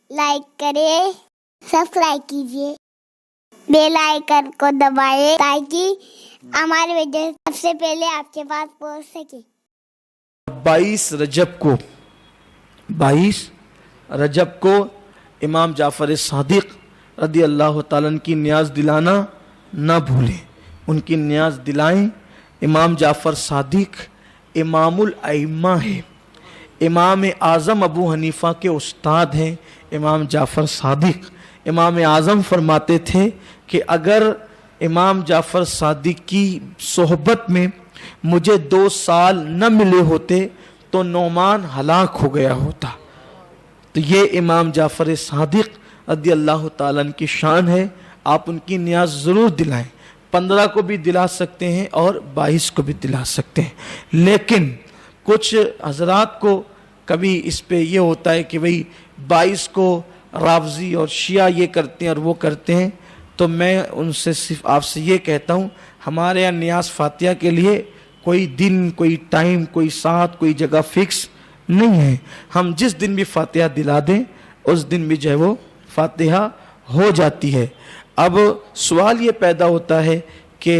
Like करें, subscribe कीजिए, bell icon को दबाएं ताकि हमारे वीडियो सबसे पहले आपके पास पहुंच सके। 22 रजब को इमाम जाफ़र सादिक रदी अल्लाह ताला की नियाज दिलाना ना भूलें, उनकी नियाज दिलाएं। इमाम जाफ़र सादिक इमामुल अइम्मा है, इमाम आज़म अबू हनीफ़ा के उस्ताद हैं। इमाम जाफ़र सादिक इमाम आज़म फरमाते थे कि अगर इमाम जाफ़र सादिक की सोहबत में मुझे 2 साल न मिले होते तो नौमान हलाक हो गया होता। तो ये इमाम जाफ़र सादिक रदी अल्लाह ताला की शान है। आप उनकी नियाज ज़रूर दिलाएं। 15 को भी दिला सकते हैं और 22 को भी दिला सकते हैं। लेकिन कुछ हजरात को कभी इस पे ये होता है कि भाई 22 को रावज़ी और शिया ये करते हैं और वो करते हैं। तो मैं उनसे सिर्फ आपसे ये कहता हूँ, हमारे यहाँ नियाज़ फातिहा के लिए कोई दिन, कोई टाइम, कोई साथ, कोई जगह फिक्स नहीं है। हम जिस दिन भी फातिहा दिला दें उस दिन भी जो है वो फातिहा हो जाती है। अब सवाल ये पैदा होता है कि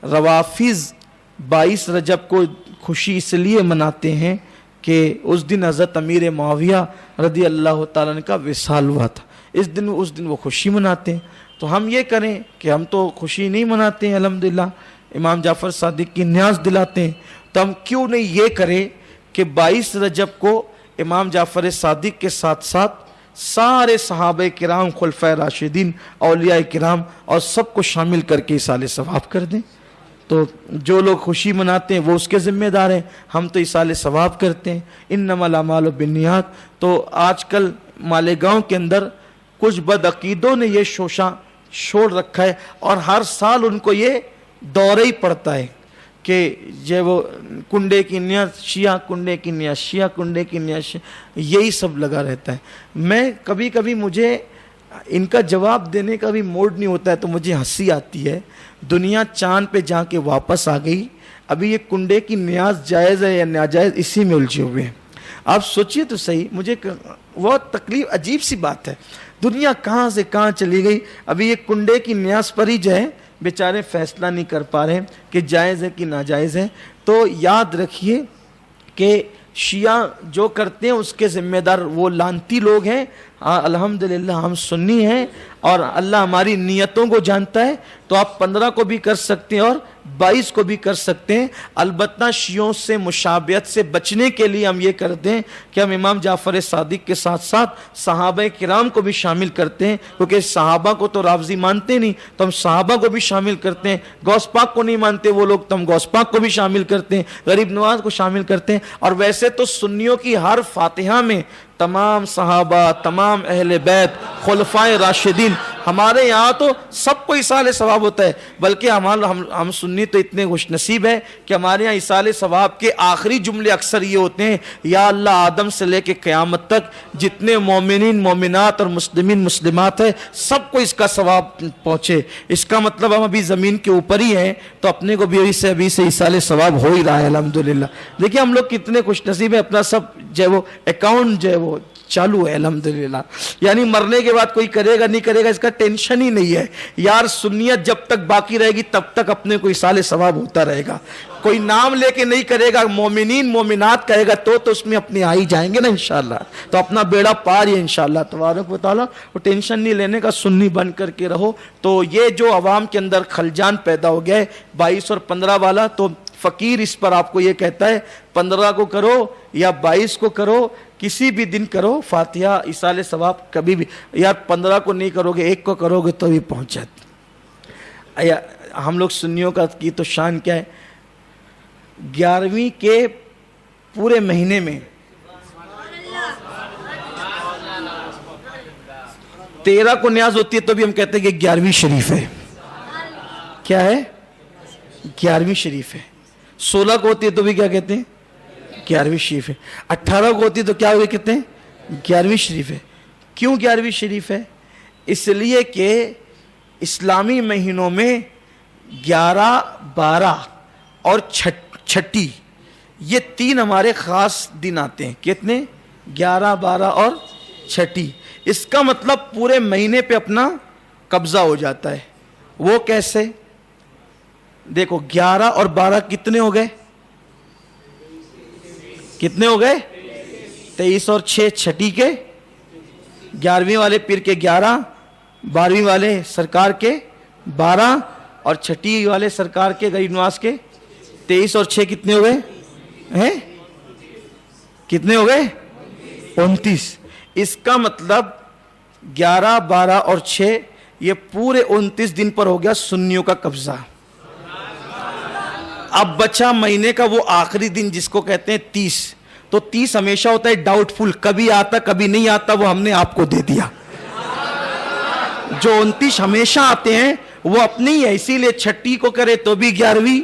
रवाफिज़ 22 रजब को खुशी इसलिए मनाते हैं कि उस दिन हज़रत अमीर मुआविया रदी अल्लाह ताला का विसाल हुआ था। उस दिन वो खुशी मनाते हैं। तो हम ये करें कि हम तो खुशी नहीं मनाते हैं, अल्हम्दुलिल्लाह इमाम जाफ़र सादिक की नियाज दिलाते हैं। तो हम क्यों नहीं ये करें कि 22 रजब को इमाम जाफ़र सादिक के साथ साथ सारे सहाबे किराम, खुलफाए राशिदीन, औलिया किराम और सबको शामिल करके इसाले सवाब कर दें। तो जो लोग खुशी मनाते हैं वो उसके ज़िम्मेदार हैं, हम तो इसाले सवाब करते हैं। इन्नमल अमालु बिन्नियात। तो आजकल मालेगांव के अंदर कुछ बदअकीदों ने ये शोशा छोड़ रखा है और हर साल उनको ये दौरा ही पड़ता है कि जो वो कुंडे की नियत शिया, कुंडे की नियत शिया, कुंडे की नियत शिया, यही सब लगा रहता है। मैं कभी कभी मुझे इनका जवाब देने का भी मूड नहीं होता है तो मुझे हंसी आती है। दुनिया चांद पे जाके वापस आ गई, अभी ये कुंडे की नियाज जायज़ है या नाजायज़ इसी में उलझे हुए हैं। आप सोचिए तो सही, मुझे बहुत तकलीफ, अजीब सी बात है। दुनिया कहाँ से कहाँ चली गई। अभी ये कुंडे की नियाज पर ही जो है बेचारे फैसला नहीं कर पा रहे हैं कि जायज़ है कि नाजायज़ है। तो याद रखिए कि शिया जो करते हैं उसके ज़िम्मेदार वो लानती लोग हैं। अल्हम्दुलिल्लाह हम सुन्नी हैं और अल्लाह हमारी नियतों को जानता है। तो आप 15 को भी कर सकते हैं और 22 को भी कर सकते हैं। अलबत्ता शियों से मुशाबियत से बचने के लिए हम ये करते हैं कि हम इमाम जाफ़र सादिक के साथ साथ सहाबा किराम को भी शामिल करते हैं, क्योंकि सहाबा को तो रावज़ी मानते नहीं, तो हम सहाबा को भी शामिल करते हैं। गौस पाक को नहीं मानते वो लोग, तो हम गौस पाक को भी शामिल करते हैं, गरीब नवाज को शामिल करते हैं। और वैसे तो सुन्नियों की हर फातिहा में तमाम सहाबा, तमाम अहले बैत, खुलफाए राशिदीन, हमारे यहाँ तो सबको इसाले सवाब होता है। बल्कि हम सुन्नी तो इतने खुशनसीब है कि हमारे यहाँ इसाले सवाब के आखिरी जुमले अक्सर ये होते हैं, या अल्लाह आदम से लेके क़यामत तक जितने मोमिनीन मोमिनात और मुस्लिमीन मुस्लिमात है सबको इसका सवाब पहुँचे। इसका मतलब हम अभी ज़मीन के ऊपर ही हैं तो अपने को भी अभी से इसाले सवाब हो ही रहा है, अल्हम्दुलिल्लाह। देखिए हम लोग कितने खुशनसीब है, अपना सब जो है वो अकाउंट जो है वो चालू है, अल्हम्दुलिल्लाह। यानी मरने के बाद कोई करेगा नहीं करेगा इसका टेंशन ही नहीं है यार। सुन्नियत जब तक बाकी रहेगी तब तक अपने को इसाले सवाब होता रहेगा। कोई नाम लेके नहीं करेगा, मोमिनीन मोमिनात कहेगा तो उसमें अपने आ ही जाएंगे ना इंशाअल्लाह। तो अपना बेड़ा पार ही इंशाअल्लाह तबारक व तआला। वो टेंशन नहीं लेने का, सुन्नी बन करके रहो। तो ये जो अवाम के अंदर खलजान पैदा हो गया है 22 और 15 वाला, तो फ़कीर इस पर आपको ये कहता है 15 को करो या 22 को करो, किसी भी दिन करो फातिहा इसाले सवाब कभी भी। यार 15 को नहीं करोगे, 1 को करोगे तो भी पहुँच जाती। हम लोग सुन्नियों का की तो शान क्या है, 11वीं के पूरे महीने में 13 को न्याज होती है तो भी हम कहते हैं कि 11वीं शरीफ है। क्या है? 11वीं शरीफ है। 16 को होती है तो भी क्या कहते हैं? 11वीं शरीफ है। 18 को होती है तो क्या हुए कहते हैं? 11वीं शरीफ है। क्यों 11वीं शरीफ है? इसलिए कि इस्लामी महीनों में 11, 12 और छठी ये 3 हमारे ख़ास दिन आते हैं। कितने? 11, 12 और چھٹی. اس کا مطلب پورے مہینے پہ اپنا قبضہ ہو جاتا ہے. وہ کیسے؟ دیکھو 11 اور 12 کتنے ہو گئے؟ کتنے ہو گئے؟ 23 اور 6 چھٹی کے 11ویں والے پیر کے 11, 12ویں والے سرکار کے 12 اور چھٹی والے سرکار کے غریب نواز کے 23 اور 6 کتنے ہو گئے؟ کتنے ہو گئے؟ 29. اس کا مطلب 11, 12 اور 6 یہ پورے 29 دن پر ہو گیا سنیوں کا قبضہ. اب بچا مہینے کا وہ آخری دن جس کو کہتے ہیں 30. تو 30 ہمیشہ ہوتا ہے ڈاؤٹ فل, کبھی آتا کبھی نہیں آتا, وہ ہم نے آپ کو دے دیا. جو 29 ہمیشہ آتے ہیں وہ اپنی ہی ہے, اسی لیے چھٹی کو کرے تو بھی 11ویں,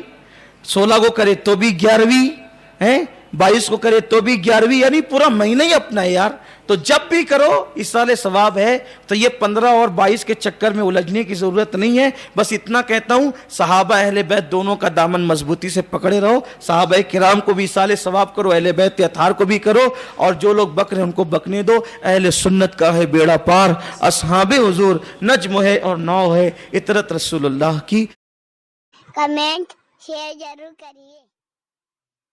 16 کو کرے تو بھی 11ویں, 22 کو کرے تو بھی 11ویں, یعنی پورا مہینہ ہی اپنا ہے یار. تو جب بھی کرو اس سال ثواب ہے. تو یہ 15 اور 22 کے چکر میں الجھنے کی ضرورت نہیں ہے. بس اتنا کہتا ہوں, صحابہ اہل بیت دونوں کا دامن مضبوطی سے پکڑے رہو. صحابہ کرام کو بھی سال ثواب کرو, اہل بیت اطہار کو بھی کرو, اور جو لوگ بک رہے ہیں ان کو بکنے دو. اہل سنت کا ہے بیڑا پار, اصحاب حضور نجم ہے اور نو ہے, اطرت رسول اللہ کی. کمنٹ شیئر ضرور کریے.